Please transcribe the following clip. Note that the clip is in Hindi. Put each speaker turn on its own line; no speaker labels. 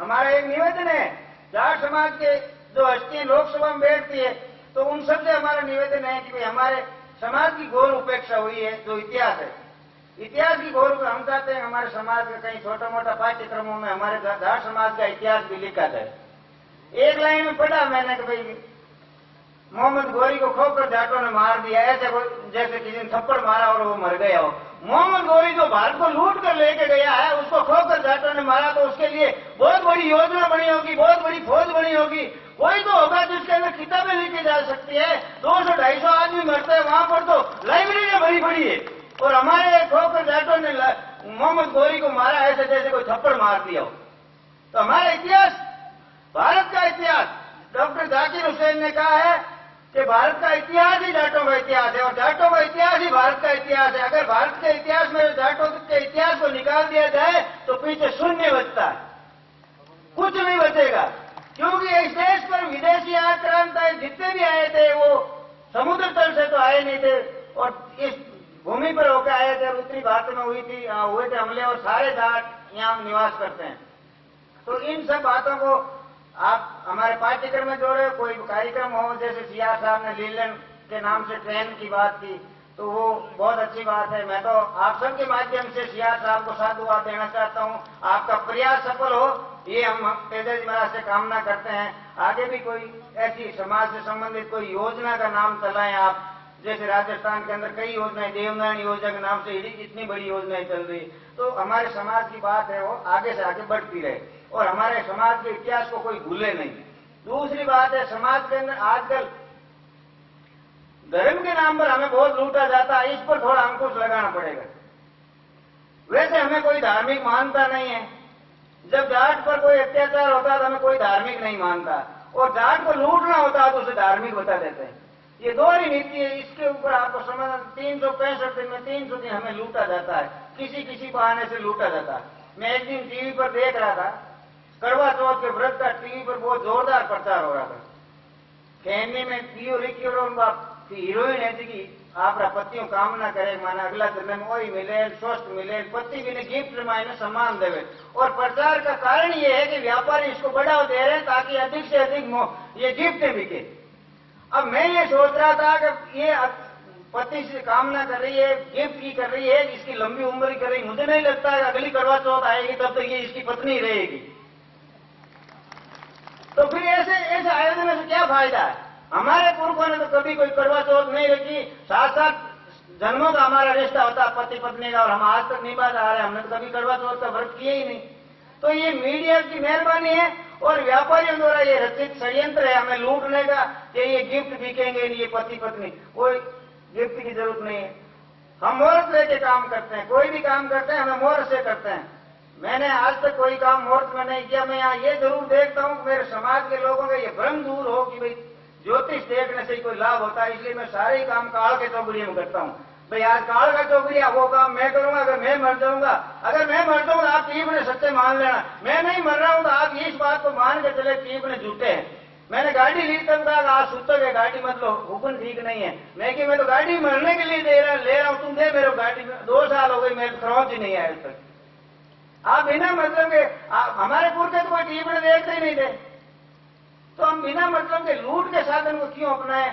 हमारा एक निवेदन है, जाट समाज के जो हस्तियां लोकसभा में बैठती है, तो उन सबसे हमारा निवेदन है कि भाई हमारे समाज की घोर उपेक्षा हुई है, जो इतिहास है, इतिहास की घोर हम चाहते हैं हमारे समाज के कहीं छोटा मोटा पाठ्यक्रमों में हमारे जाट समाज का इतिहास भी लिखा जाए। एक लाइन में पढ़ा मैंने कि भाई मोहम्मद गोरी को खोकर जाटों ने मार दिया, ऐसे जैसे किसी ने थप्पड़ मारा और वो मर गया हो। मोहम्मद गोरी जो भारत को लूट कर लेके गया है, उसको खोकर जाटों ने मारा, तो उसके लिए बहुत बड़ी योजना बनी होगी, बहुत बड़ी फौज बनी होगी। कोई तो होगा जिसके अंदर किताबें लिखी जा सकती है। 200-250 आदमी मरते हैं वहां पर, तो लाइब्रेरियां भरी पड़ी है, और हमारे खोकर जाटों ने मोहम्मद गोरी को मारा ऐसे जैसे कोई थप्पड़ मार दिया हो। तो हमारा इतिहास, भारत का इतिहास, डॉक्टर जाकिर हुसैन ने कहा है कि भारत का इतिहास ही जाटों का इतिहास है, और जाटों का इतिहास ही भारत का इतिहास है। अगर भारत के इतिहास में जाटों के इतिहास को निकाल दिया जाए तो पीछे शून्य बचता है, कुछ नहीं बचेगा। क्योंकि इस देश पर विदेशी आक्रांताएं जितने भी आए थे वो समुद्र तल से तो आए नहीं थे, और इस भूमि पर होकर आए थे, उत्तरी भारत में हुए थे हमले, और सारे जाट यहाँ निवास करते हैं। तो इन सब बातों को आप हमारे पाठ्यक्रम में जोड़े। कोई कार्यक्रम हो, जैसे सीआर साहब ने लीलैंड के नाम से ट्रेन की बात की, तो वो बहुत अच्छी बात है। मैं तो आप सबके माध्यम से सीआर साहब को साधुवाद देना चाहता हूँ। आपका प्रयास सफल हो, ये हम तेजस्वी महाराज से कामना करते हैं। आगे भी कोई ऐसी समाज से संबंधित कोई योजना का नाम चलाएं आप, जैसे राजस्थान के अंदर कई योजनाएं, देवनारायण योजना के नाम से इतनी बड़ी योजनाएं चल रही, तो हमारे समाज की बात है वो आगे से आगे बढ़ती रहे, और हमारे समाज के इतिहास को कोई भूले नहीं। दूसरी बात है, समाज के अंदर आजकल धर्म के नाम पर हमें बहुत लूटा जाता है, इस पर थोड़ा अंकुश लगाना पड़ेगा। वैसे हमें कोई धार्मिक मानता नहीं है। जब जाट पर कोई अत्याचार होता है तो हमें कोई धार्मिक नहीं मानता, और जाट को लूटना होता है तो उसे धार्मिक बता देते हैं। ये दोहरी नीति है। इसके ऊपर आपको समझ, 365 दिन में 300 दिन हमें लूटा जाता है, किसी बहाने से लूटा जाता है। मैं एक दिन टीवी पर देख रहा था, करवा चौथ के व्रत का टीवी पर बहुत जोरदार प्रचार हो रहा था। कहने में पियो रिकी और हीरोइन है कि आप पतियों कामना करे माना अगला जन्म में वही मिले, स्वस्थ मिले, पति भी ने गिफ्ट मायने सम्मान देवे। और प्रचार का कारण ये है कि व्यापारी इसको बढ़ावा दे रहे हैं ताकि अधिक से अधिक ये गिफ्ट बिके। अब मैं ये सोच रहा था कि ये पति से कामना कर रही है, गिफ्ट की कर रही है, इसकी लंबी उम्र की कर रही है। मुझे नहीं लगता है अगली करवा चौथ आएगी तब तक ये इसकी पत्नी रहेगी। तो फिर ऐसे आयोजन से क्या फायदा है? हमारे पुरखों ने तो कभी कोई करवा चौथ नहीं रखी, 7-7 जन्मों का हमारा रिश्ता होता पति पत्नी का, और हम आज तक निभा रहे हैं। हमने तो कभी करवा चौथ का व्रत किया ही नहीं। तो ये मीडिया की मेहरबानी है और व्यापारियों द्वारा ये रचित षड्यंत्र है हमें लूटने का, कि ये गिफ्ट बिकेंगे, ये पति पत्नी। कोई गिफ्ट की जरूरत नहीं है। हम मुहूर्त लेके काम करते हैं, कोई भी काम करते हैं हमें मुहूर्त से करते हैं। मैंने आज तक कोई काम मुहूर्त में नहीं किया। मैं यहाँ ये जरूर देखता हूँ कि मेरे समाज के लोगों का ये भ्रम दूर हो कि भाई ज्योतिष देखने से कोई लाभ होता है, इसलिए मैं सारे ही काम काल के चौकड़ियों में करता हूँ। भाई आज काल का चौकड़िया वो काम मैं करूंगा। अगर मैं मर जाऊंगा, आप टीपने सच्चे मान लेना। मैं नहीं मर रहा हूं तो आप इस बात को मान के चले टीपने झूठे हैं। मैंने गाड़ी ली तब कहा आज सुतक है गाड़ी, मतलब हुक्म ठीक नहीं है। मैं तो गाड़ी मरने के लिए ले रहा हूं, तुम दे मेरे गाड़ी में 2 साल हो गए, मेरे खरोंच ही नहीं आया आज तक। आप बिना मतलब के हमारे पुरखे तो कोई टीपने देखते ही नहीं थे, तो हम बिना मतलब के लूट के साधन को क्यों अपनाएं?